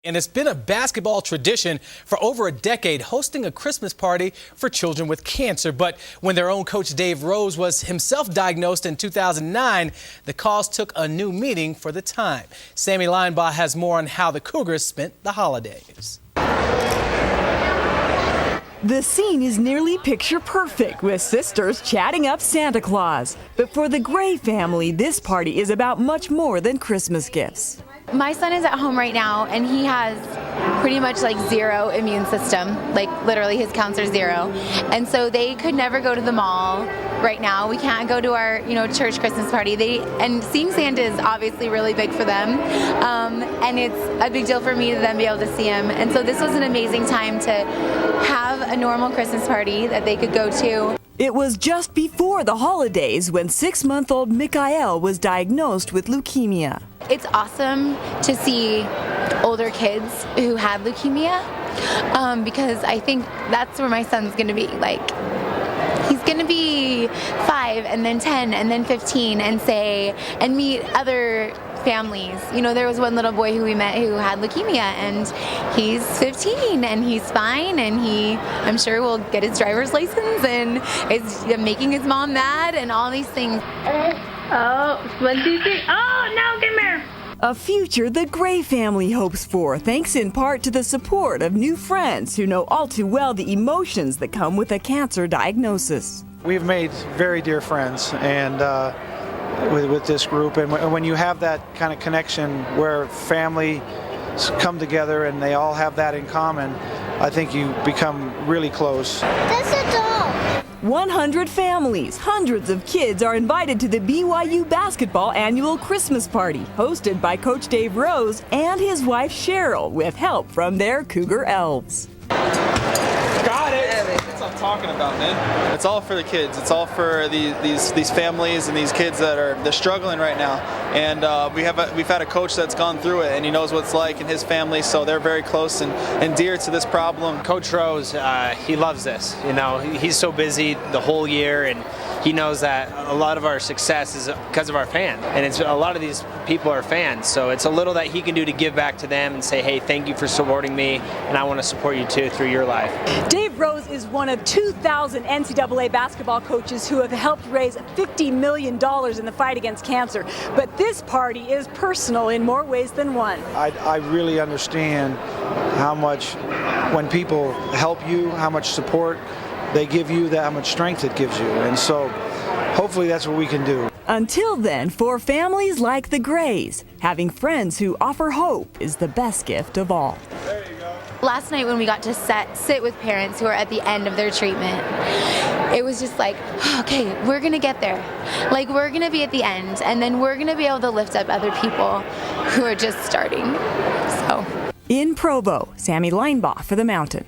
And it's been a basketball tradition for over a decade, hosting a Christmas party for children with cancer. But when their own coach Dave Rose was himself diagnosed in 2009, the cause took a new meaning for the time. Sammy Linebaugh has more on how the Cougars spent the holidays. The scene is nearly picture perfect, with sisters chatting up Santa Claus. But for the Gray family, this party is about much more than Christmas gifts. My son is at home right now, and he has pretty much like zero immune system, like literally his counts are zero. And so they could never go to the mall right now. We can't go to our, church Christmas party. And seeing Santa is obviously really big for them. And it's a big deal for me to then be able to see him. And so this was an amazing time to have a normal Christmas party that they could go to. It was just before the holidays when 6-month-old Mikhael was diagnosed with leukemia. It's awesome to see older kids who had leukemia because I think that's where my son's going to be. Like, he's going to be 5 and then 10 and then 15 and meet other families. There was one little boy who we met who had leukemia, and he's 15 and he's fine, and I'm sure will get his driver's license and is making his mom mad and all these things. Oh, 1, 2, 3. Oh, no, come here. A future the Gray family hopes for, thanks in part to the support of new friends who know all too well the emotions that come with a cancer diagnosis. We've made very dear friends, and with this group, and when you have that kind of connection where families come together and they all have that in common, I think you become really close. That's a doll. 100 families, hundreds of kids are invited to the BYU basketball annual Christmas party, hosted by Coach Dave Rose and his wife Cheryl, with help from their Cougar elves. Got it! That's what I'm talking about, man. It's all for the kids. It's all for these families and these kids that they're struggling right now. And we've had a coach that's gone through it, and he knows what it's like in his family, so they're very close and dear to this problem. Coach Rose, he loves this. He's so busy the whole year, and he knows that a lot of our success is because of our fans, and a lot of these people are fans, so it's a little that he can do to give back to them and say, hey, thank you for supporting me, and I want to support you too through your life. Dave Rose is one of 2,000 NCAA basketball coaches who have helped raise $50 million in the fight against cancer. But this party is personal in more ways than one. I really understand how much, when people help you, how much support they give you, how much strength it gives you. And so hopefully that's what we can do. Until then, for families like the Grays, having friends who offer hope is the best gift of all. There you go. Last night when we got to sit with parents who are at the end of their treatment, it was just like, okay, we're going to get there. Like, we're going to be at the end, and then we're going to be able to lift up other people who are just starting. So. In Provo, Sammy Linebaugh for The Mountain.